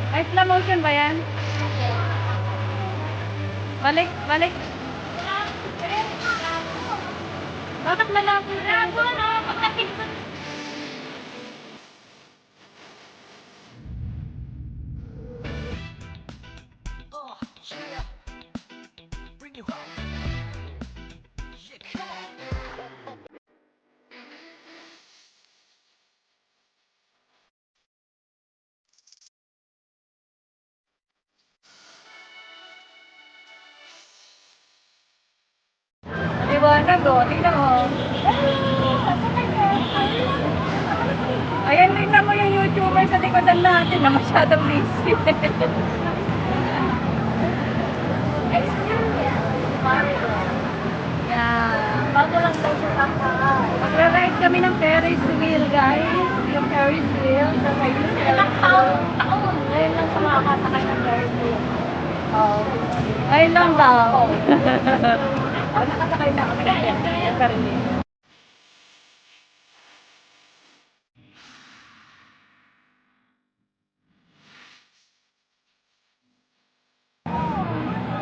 Ay, slow motion ba yan? Balik, balik. Bakit malabo? Malabo, no? Liwanag, oh. Tingnan mo. Ayan, tingnan mo yung YouTuber sa likodan natin na masyadong busy. Yeah. Bago lang daw siya kakain. Mag-ride kami ng Ferris wheel, guys. Yung Ferris wheel. Ilang taon? Ngayon lang sa makakasakay ng Ferris wheel. Oh. Ayun lang daw. Nakasakay na kami ng Ferris wheel.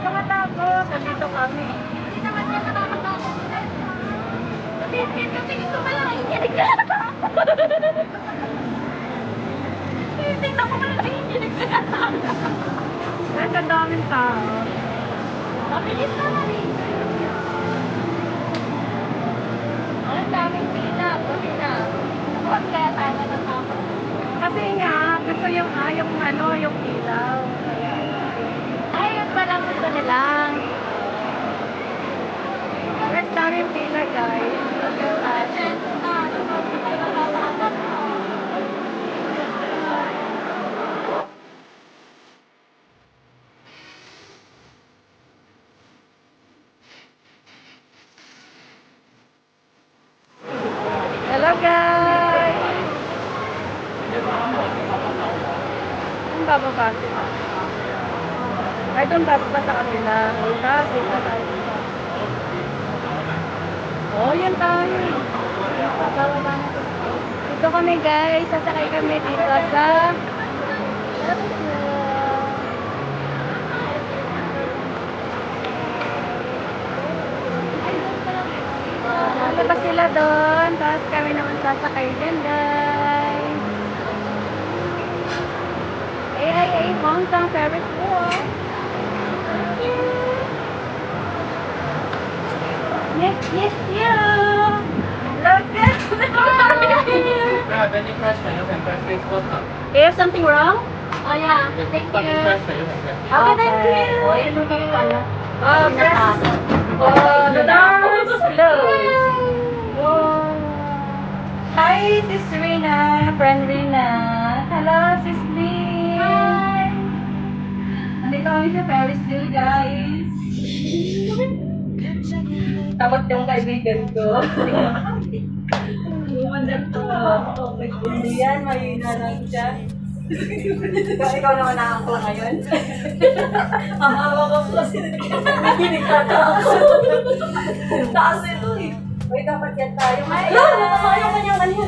Nakatakot. Nandito kami. Hindi naman niya nakakatakot. Dito pa lang. Ikinig na nakatakot. Tingnan ko pala nakikinig na nakatakot. Ang daming tao. Mabilis naman eh. Ang daming pila. Pila. Huwag kaya tayo natatakot. Kasi nga, gusto yung yung ilaw. Ayun pa lang gusto nilang. Mas daming pila, guys. bababa sila. Ay, doon bababa sa kanila. Kasi sa tayo. Oh, yan tayo. Bababa na ito. Dito kami guys. Sasakay kami dito sa... Lalabas sila doon. Tapos kami naman sasakay din guys. Ay, Hong Kong Ferris wheel. Yes, yeah. Look at Yeah, when you press it, you can press this button. Is something wrong? Oh yeah, This thank button you. press it, you can press it. Okay, thank you. Oh, press. Oh, the doors closed. Wow. Hi, sis Rina. Friend Rina. Hello, sis Lee. Hi. Nandito kami sa Paris Hill, guys. Takot yung kaibigan ko. Hindi yan, mahina lang siya. Ikaw naman nakakla ngayon. Ang hawa ko kasi nagkikita ako. Taas ito eh. Uy, dapat yan tayo. Ay, nakakayo ka niya kanina.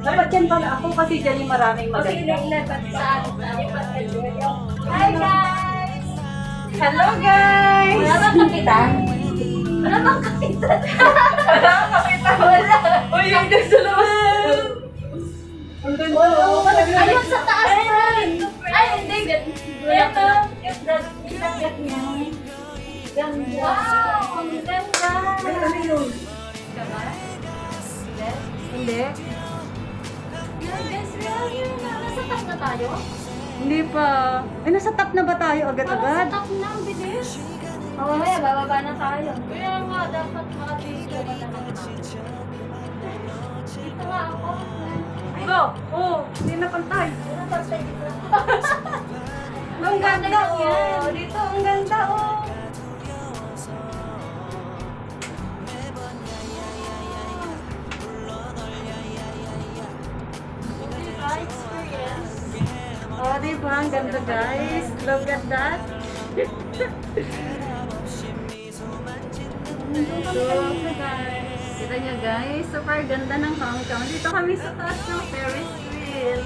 Dapat yan pala ako kasi dyan yung maraming maganda. Kasi naglapat sa Hi guys! Hello guys! Wala bang kapitan? Wala bang kapitan? Wala bang kapitan? Wala. Uy, yung dyan sa labas. Ang ganda. Ayun sa taas rin. Ay, hindi. Ito. Yung dagat niya. Ganda. Wow, ang ganda. Ano yun? Ganda? Hindi. Guys, yun. Nasa top na tayo? Hindi pa. Ay, nasa top na ba tayo agad-agad? Nasa top na, ang bilis. Oo, bababa na tayo. Kaya nga, dapat makatito ka na naman. Dito nga ako. Go! Oo, hindi na pantay. Hindi na pantay dito. Ang ganda oh. Dito, ang ganda oh. Oh, diba? Ang ganda guys. Look at that. Kita nyo guys, super ganda ng Hong Kong. Dito kami sa taas ng Ferris wheel.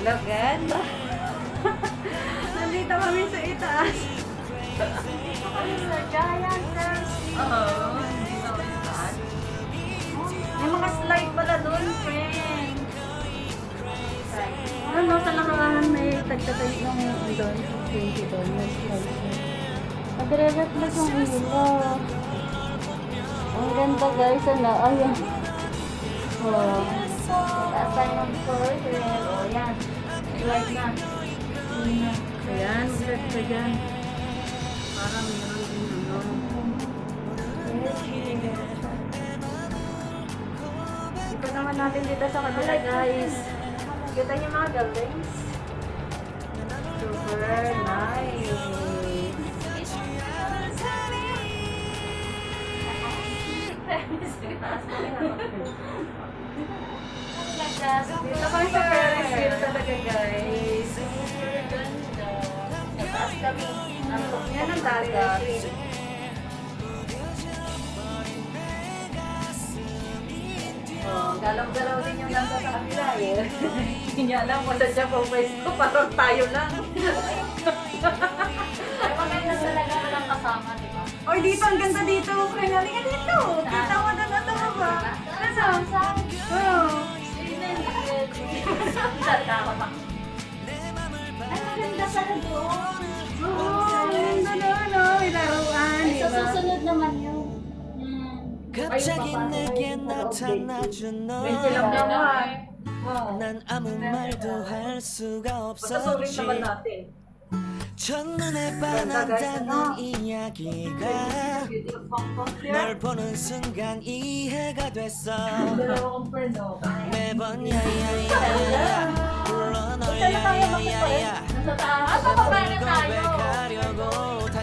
Look at that. Nandito kami sa itaas. Dito kami sa giant Ferris wheel. Oo. Dito kami sa taas. May mga slide pala doon, friend. Ano, sa lakaran may tagtatay ng doon. 20 doon. May slide. Magre-reflect yung ilaw. Ang ganda guys, ano, ayan. Oh. Taas tayo ng first red. O, yan. Slide na. Ayan, mag-set ka dyan. Parang meron din ano. Ito naman natin dito sa kabila guys. Kita niyo mga buildings. Super nice. Dito kami sa Ferris wheel talaga guys. Sa taas kami. Yan ang dagat. Oh, galaw-galaw din yung nasa sa kanila eh. Hindi niya alam kung saan siya pumwesto. Parang tayo lang. Ay, maganda talaga walang kasama, di ba? Oy, dito, ang ganda dito. Kaya halika dito. Kita mo na na ito ba? Nasaan? Oh. Tatawa pa. Ay, maganda pala doon. Oh, ang ganda na, no? May laruan, Ay, di sa ba? susunod naman yun. 갑자기 내게 나타나준 너 Medyo lang naman. 난 아무 말도 할 수가 Masasulit 없었지 naman natin. 첫눈에 반한다는 이야기가 널 보는 순간 이해가 됐어 매번 야야야야 불러 널 야야야야 Nasa taas. Asa pa ba na tayo? 고백하려고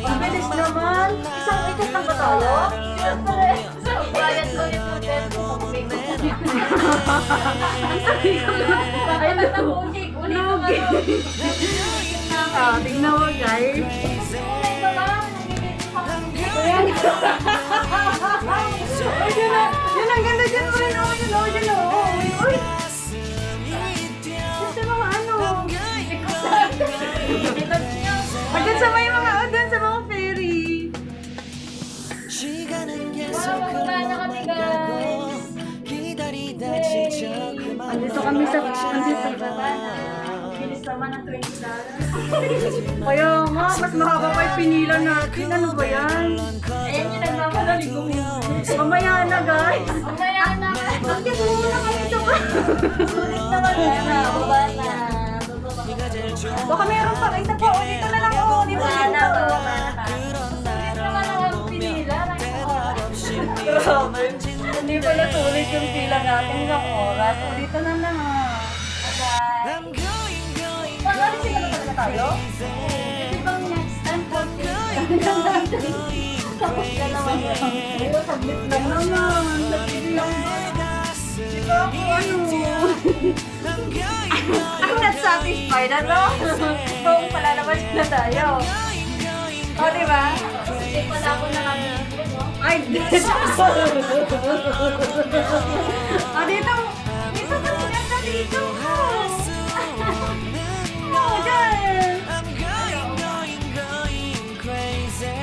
Ang bilis naman. Isang ikot lang ba tayo? Siyempre. Bayad ko yung hotel ko. Ay, Ay, nag-unig. Ulit ko Ah, tingnan mo guys. Ayan. Ay, yun ang ganda dyan mo rin. Oh, yun, oh, yun, oh. Uy, gusto mga ano. Agad sa may mga, dun sa mga ferry. 시간은 계속 Wow, wala na kami, 흘러가고 guys. 기다리다 지쳐 그만 Andito kami sa, andito. Bilis naman ng $20. Kaya nga, mas mahaba pa yung pinila natin. Ano ba yan? Ayan yung nagmamadali ko. Mamaya na guys. Mamaya na. Bakit muna kami sa Sulit naman na. Baba na. 네가 제일 좋아 Baka meron pa. Isa pa. O, dito na lang. O, di ba? Baba na. Baba na. 그런 Naman ang pinila. 없이 Grabe. Hindi pala tuloy yung pila natin ng oras. O, dito na lang. Bye. I'm going going Pag-alis sila na talaga tayo? Kasi bang next time po, tapos ka naman yun. Ayun, sablit lang naman. Sablit lang. Di ba ako ano? I'm not satisfied, ano? Kung pala naman sila tayo. O, di ba? Hindi pala ako nakabili, no? Ay, dito. O, dito. Dito ka maganda dito. O, dyan. I'm going crazy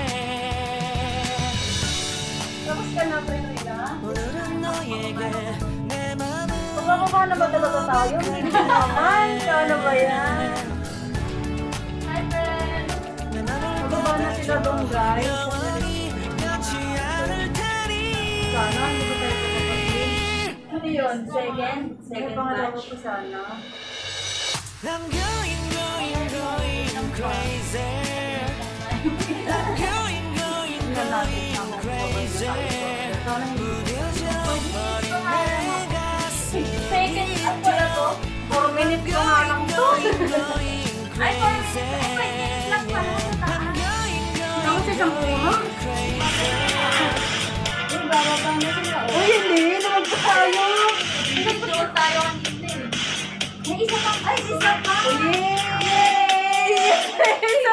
Tapos ka na, Prenrina? 오늘은 너에게 내 맘을 Pagkakaba na ba talaga tayo? Hindi naman. Ano ba yan? Hi, friend! 내 맘을 Pagkakaba na sila doon, guys. 영원히 변치 않을 테니 Sana, hindi ko tayo kapatid. Ano yun? Second? May Second pangalawa batch? ko sana. I'm going crazy I'm going crazy 무뎌져 버린 내 가슴 Second up pala to? 4 minutes ko nga lang to. Ay, 4 minutes. Ay, 5 minutes lang pala sa taas. Ako sa isang oras. Uy, bababa na sila. Uy, hindi. Naman pa tayo. Hindi, doon tayo kanina eh. May isa pa. Ay, isa pa! Yay! So,